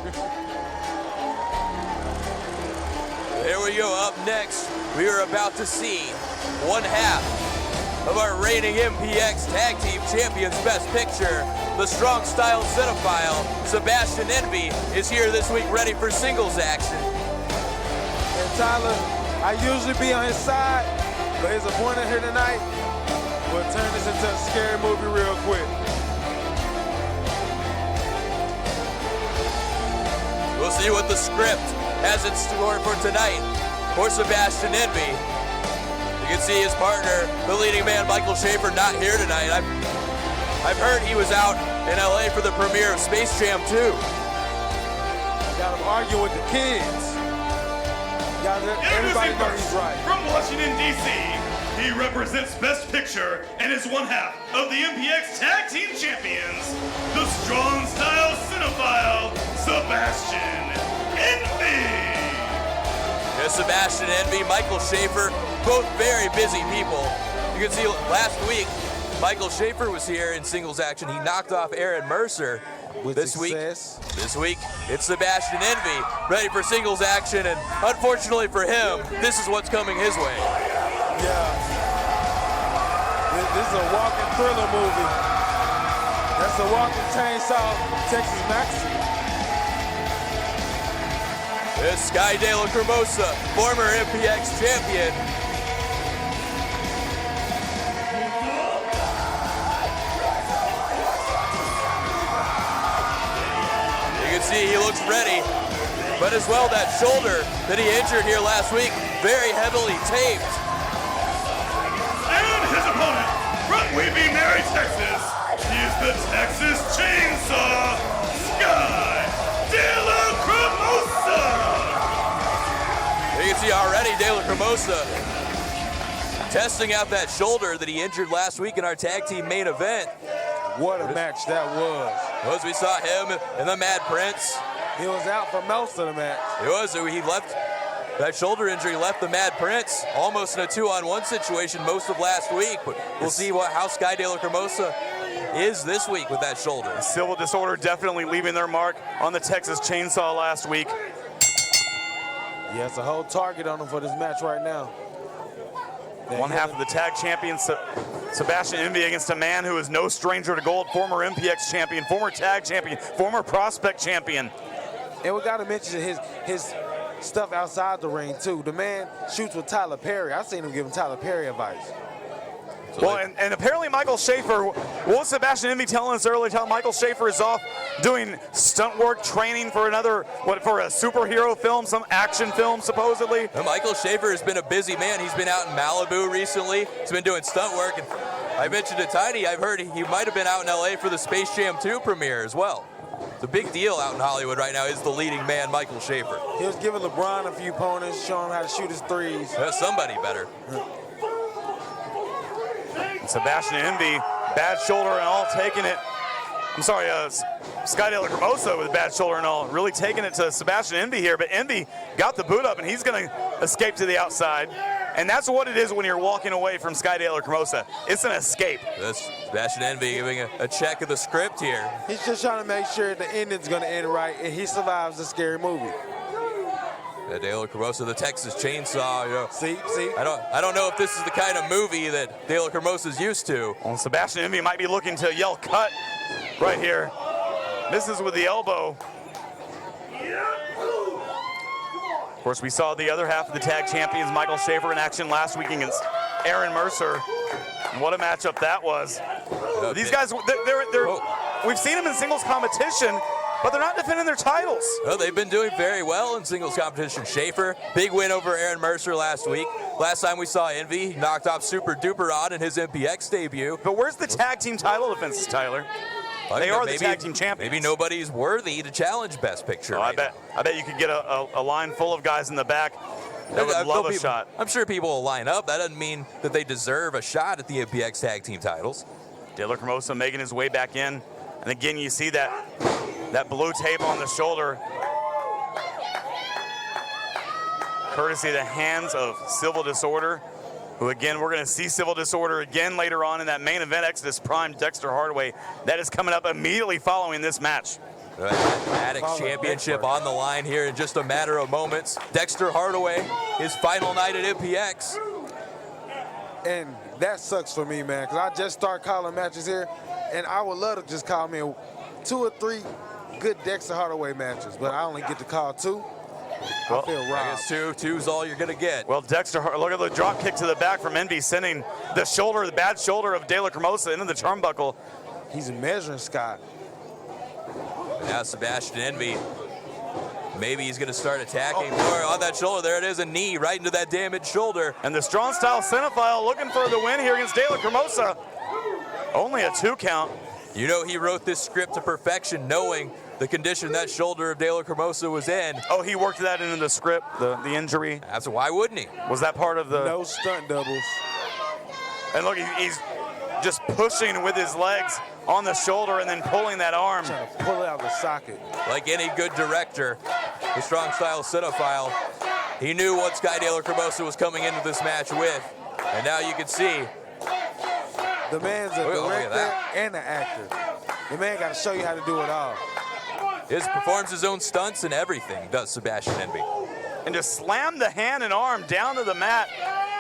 Here we go. Up next, we are about to see one half of our reigning MPX Tag Team Champions Best Picture. The strong style cinephile, Sebastion Envi, is here this week ready for singles action. And Tyler, I usually be on his side, but his opponent here tonight will turn this into a scary movie real quick. We'll see what the script has in store for tonight for Sebastion Envi. You can see his partner, the leading man, Michael Schaefer, not here tonight. I've heard he was out in LA for the premiere of Space Jam 2. Got him arguing with the kids. Everybody knows he's right. From Washington, D.C., he represents Best Picture and is one half of the MPX Tag Team Champions, the strong style cinephile, Sebastion Envi. Yeah, Sebastion Envi, Michael Schaefer, both very busy people. You can see last week, Michael Schaefer was here in singles action. He knocked off Aaron Mercer. With this success. This week, it's Sebastion Envi, ready for singles action, and unfortunately for him, this is what's coming his way. Yeah. This is a walking thriller movie. That's a walking chainsaw, Texas Maxim. This Sky De Lacrimosa, former MPX champion. See, he looks ready, but as well that shoulder that he injured here last week, very heavily taped. And his opponent, from Weeby Mary, Texas, he is the Texas Chainsaw, Sky De Lacrimosa. You can see already De Lacrimosa testing out that shoulder that he injured last week in our tag team main event. What a match that was. As we saw him and the Mad Prince. He was out for most of the match. He left, that shoulder injury left the Mad Prince almost in a 2-on-1 situation most of last week. But we'll see how Sky De Lacrimosa is this week with that shoulder. Civil Disorder definitely leaving their mark on the Texas Chainsaw last week. Yeah, it's a whole target on him for this match right now. One half of the tag champion, Sebastion Envi, against a man who is no stranger to gold, former MPX champion, former tag champion, former prospect champion. And we got to mention his stuff outside the ring, too. The man shoots with Tyler Perry. I've seen him giving Tyler Perry advice. Well, and apparently Michael Schaefer, what was Sebastion Envi telling us earlier? Michael Schaefer is off doing stunt work, training for for a superhero film, some action film, supposedly. And Michael Schaefer has been a busy man. He's been out in Malibu recently. He's been doing stunt work. And I mentioned to Tiny, I've heard he might have been out in LA for the Space Jam 2 premiere as well. It's a big deal out in Hollywood right now is the leading man, Michael Schaefer. He was giving LeBron a few pointers, showing him how to shoot his threes. Somebody better. Sebastion Envi, bad shoulder and all, taking it. I'm sorry, Sky De Lacrimosa with bad shoulder and all, really taking it to Sebastion Envi here. But Envi got the boot up, and he's going to escape to the outside. And that's what it is when you're walking away from Sky De Lacrimosa. It's an escape. This Sebastion Envi giving a check of the script here. He's just trying to make sure the ending's going to end right, and he survives the scary movie. De Lacrimosa, the Texas Chainsaw. You know, see. I don't know if this is the kind of movie that De Lacrimosa's used to. Well, Sebastion Envi might be looking to yell cut right here. Misses with the elbow. Of course, we saw the other half of the tag champions, Michael Schaefer, in action last week against Aaron Mercer. And what a matchup that was. These guys, we've seen them in singles competition, but they're not defending their titles. Well, they've been doing very well in singles competition. Schaefer, big win over Aaron Mercer last week. Last time we saw Envi, he knocked off Super Duper Rod in his MPX debut. But where's the tag team title defenses, Tyler? They are the tag team champions. Maybe nobody's worthy to challenge Best Picture. I bet you could get a line full of guys in the back that would love a shot. I'm sure people will line up. That doesn't mean that they deserve a shot at the MPX tag team titles. De Lacrimosa making his way back in. And again, you see that blue tape on the shoulder. Courtesy of the hands of Civil Disorder, who again, we're going to see Civil Disorder again later on in that main event, Exodus Prime, Dexter Hardaway. That is coming up immediately following this match. Maddox Championship on the line here in just a matter of moments. Dexter Hardaway, his final night at MPX. And that sucks for me, man, because I just start calling matches here, and I would love to just call me 2 or 3 good Dexter Hardaway matches, but I only get to call 2. I feel robbed. I guess two's all you're gonna get. Well, Dexter, look at the drop kick to the back from Envi, sending the bad shoulder of De La Cremosa into the turnbuckle. He's measuring Scott. Now Sebastion Envi, maybe he's gonna start attacking more on that shoulder. There it is, a knee right into that damaged shoulder. And the strong style cinephile looking for the win here against De La Cremosa. Only a 2 count. You know, he wrote this script to perfection, knowing the condition that shoulder of De La Cremosa was in. Oh, he worked that into the script, the injury. That's why wouldn't he? Was that part of the... No stunt doubles. And look, he's just pushing with his legs on the shoulder and then pulling that arm. Trying to pull it out of the socket. Like any good director, the strong style cinephile, he knew what Sky De La Cremosa was coming into this match with. And now you can see. The man's a director and an actor. The man got to show you how to do it all. He performs his own stunts and everything, does Sebastion Envi. And just slam the hand and arm down to the mat,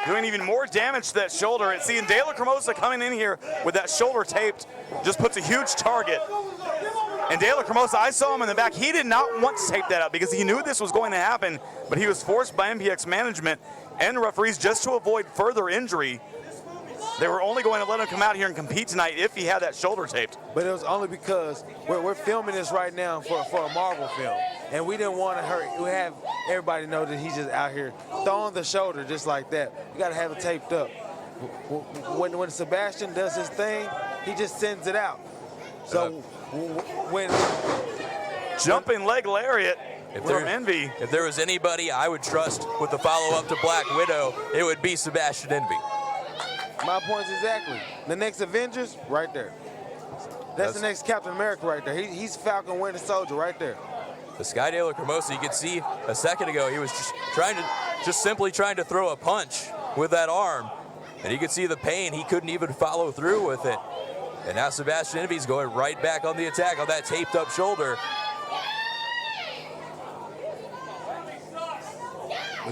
doing even more damage to that shoulder. And seeing De La Cremosa coming in here with that shoulder taped just puts a huge target. And De La Cremosa, I saw him in the back. He did not want to tape that up because he knew this was going to happen, but he was forced by MPX management and referees just to avoid further injury. They were only going to let him come out here and compete tonight if he had that shoulder taped. But it was only because we're filming this right now for a Marvel film. And we didn't want to hurt. We have everybody know that he's just out here throwing the shoulder just like that. We got to have it taped up. When Sebastion does his thing, he just sends it out. So when... Jumping leg lariat from Envi. If there was anybody I would trust with the follow-up to Black Widow, it would be Sebastion Envi. My point's exactly. The next Avengers, right there. That's the next Captain America right there. He's Falcon Winter Soldier right there. The Sky De La Cremosa, you could see a second ago, he was just simply trying to throw a punch with that arm. And you could see the pain. He couldn't even follow through with it. And now Sebastion Envi's going right back on the attack on that taped up shoulder.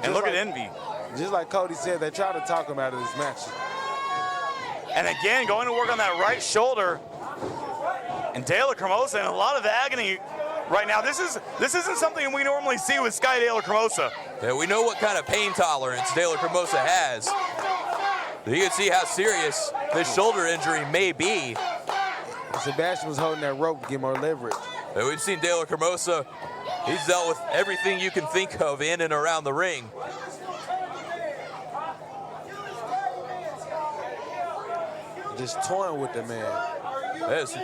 And look at Envi. Just like Cody said, they tried to talk him out of this match. And again, going to work on that right shoulder. And De La Cremosa in a lot of agony right now. This isn't something we normally see with Sky De La Cremosa. Yeah, we know what kind of pain tolerance De La Cremosa has. You can see how serious this shoulder injury may be. Sebastion was holding that rope to get more leverage. And we've seen De La Cremosa. He's dealt with everything you can think of in and around the ring. Just toying with the man. There's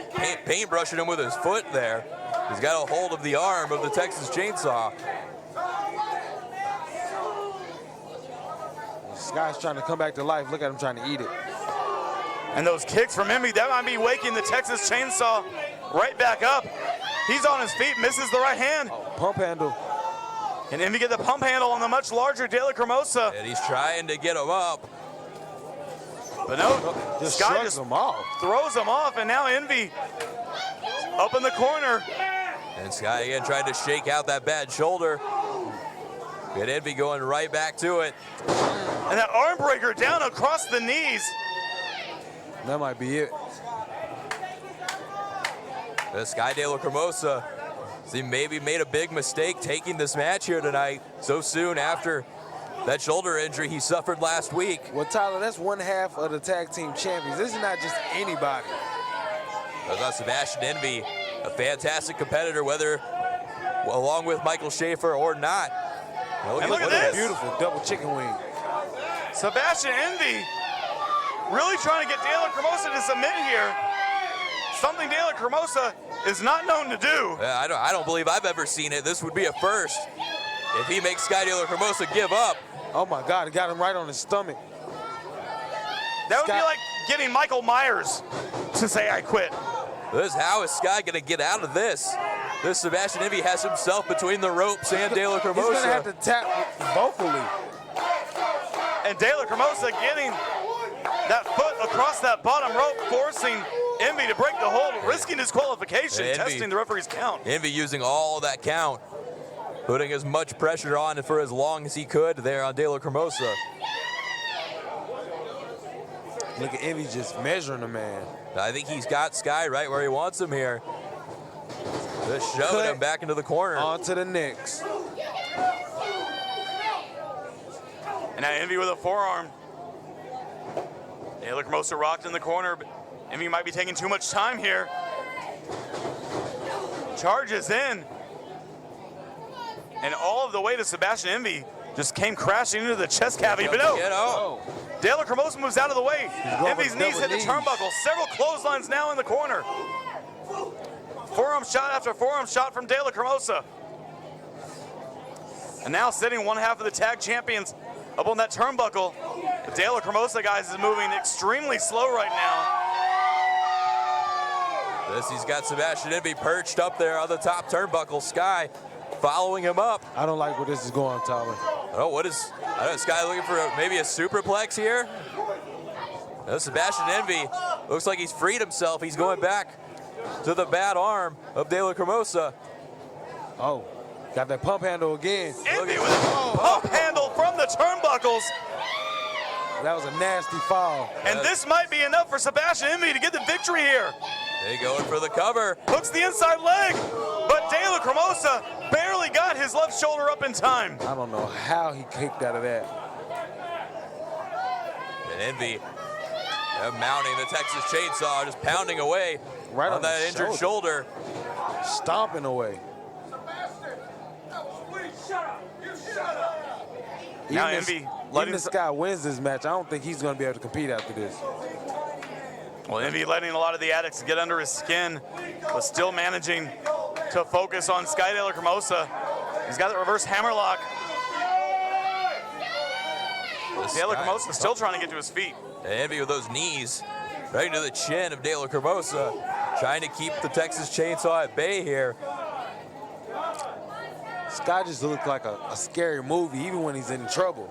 paintbrushing him with his foot there. He's got a hold of the arm of the Texas Chainsaw. This guy's trying to come back to life. Look at him trying to eat it. And those kicks from Envi, that might be waking the Texas Chainsaw right back up. He's on his feet, misses the right hand. Pump handle. And Envi get the pump handle on the much larger De La Cremosa. And he's trying to get him up. But no, just Sky shrugs him off. Throws him off, and now Envi up in the corner. And Sky again trying to shake out that bad shoulder. Get Envi going right back to it. And that arm breaker down across the knees. That might be it. The Sky De La Cremosa, he maybe made a big mistake taking this match here tonight so soon after that shoulder injury he suffered last week. Well, Tyler, that's one half of the tag team champions. This is not just anybody. That's Sebastion Envi, a fantastic competitor, whether along with Michael Schaefer or not. And look at this. Beautiful double chicken wing. Sebastion Envi really trying to get De La Cremosa to submit here. Something De La Cremosa is not known to do. I don't believe I've ever seen it. This would be a first if he makes Sky De La Cremosa give up. Oh my God, he got him right on his stomach. That would be like getting Michael Myers to say, I quit. How is Sky gonna get out of this? This Sebastion Envi has himself between the ropes and De La Cremosa. He's gonna have to tap vocally. And De La Cremosa getting that foot across that bottom rope, forcing Envi to break the hold, risking disqualification, Envi. testing the referee's count. Envi using all that count, putting as much pressure on for as long as he could there on De Lacrimosa. Look at Envi just measuring the man. I think he's got Sky right where he wants him here. Just shoving him back into the corner. On to the next. And now Envi with a forearm. De Lacrimosa rocked in the corner, but Envi might be taking too much time here. Charges in. And all of the way to Sebastion Envi just came crashing into the chest cavity. But no, De Lacrimosa moves out of the way. Envi's knees hit the turnbuckle. Several clotheslines now in the corner. Forearm shot after forearm shot from De Lacrimosa. And now sitting one half of the tag champions up on that turnbuckle. The De Lacrimosa, guys, is moving extremely slow right now. He's got Sebastion Envi perched up there on the top turnbuckle. Sky following him up. I don't like where this is going, Tyler. Oh, what is, I don't know, Sky looking for maybe a superplex here? No, Sebastion Envi looks like he's freed himself. He's going back to the bad arm of De Lacrimosa. Oh, got that pump handle again. Envi with a pump handle from the turnbuckles. That was a nasty fall. And this might be enough for Sebastion Envi to get the victory here. They going for the cover. Hooks the inside leg, but De Lacrimosa barely got his left shoulder up in time. I don't know how he kicked out of that. And Envi mounting the Texas Chainsaw, just pounding away Right on that injured shoulder. Stomping away. Now Even Envi if letting this guy wins this match, I don't think he's going to be able to compete after this. Well, Envi letting a lot of the addicts get under his skin, but still managing to focus on Sky De Lacrimosa. He's got the reverse hammerlock. De Lacrimosa still trying to get to his feet. Envi with those knees right into the chin of De Lacrimosa, trying to keep the Texas Chainsaw at bay here. Sky just looked like a scary movie, even when he's in trouble.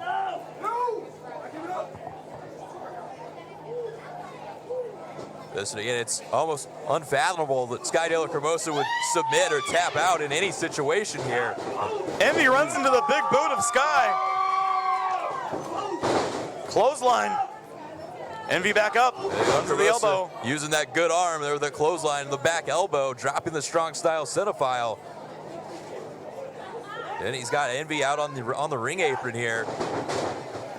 Listen, again, it's almost unfathomable that Sky De Lacrimosa would submit or tap out in any situation here. Envi runs into the big boot of Sky. Clothesline. Envi back up under the elbow. Using that good arm there with the clothesline, the back elbow, dropping the strong style cinephile. And he's got Envi out on the ring apron here.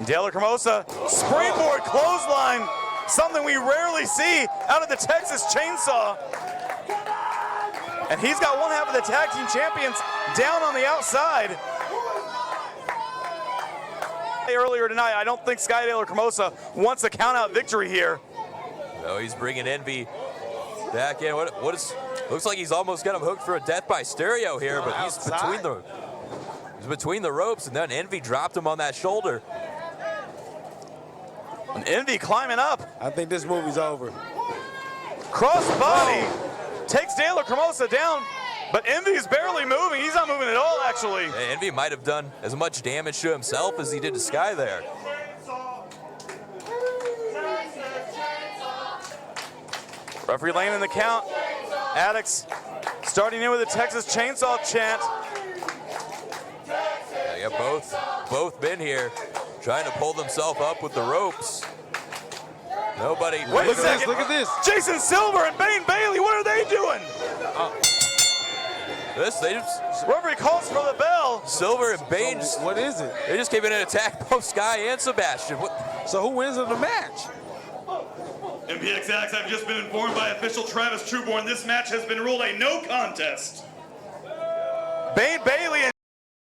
De Lacrimosa, springboard clothesline. Something we rarely see out of the Texas Chainsaw. And he's got one half of the tag team champions down on the outside. Earlier tonight, I don't think Sky De Lacrimosa wants a count-out victory here. No, he's bringing Envi back in. What is? Looks like he's almost got him hooked for a death by stereo here, but he's between the ropes, and then Envi dropped him on that shoulder. And Envi climbing up. I think this movie's over. Cross body takes De Lacrimosa down, but Envi's barely moving. He's not moving at all, actually. Hey, Envi might have done as much damage to himself as he did to Sky there. Referee laying in the count. Addicts starting in with a Texas Chainsaw chant. They got both been here, trying to pull themselves up with the ropes. Nobody. Wait a second. Look at this. Jason Silver and Bane Bailey, what are they doing? Referee calls for the bell. Silver and Bane. What is it? They just came in and attacked both Sky and Sebastion. So who wins in the match? MPX addicts, I've just been informed by official Travis Trueborn this match has been ruled a no contest. Bane Bailey and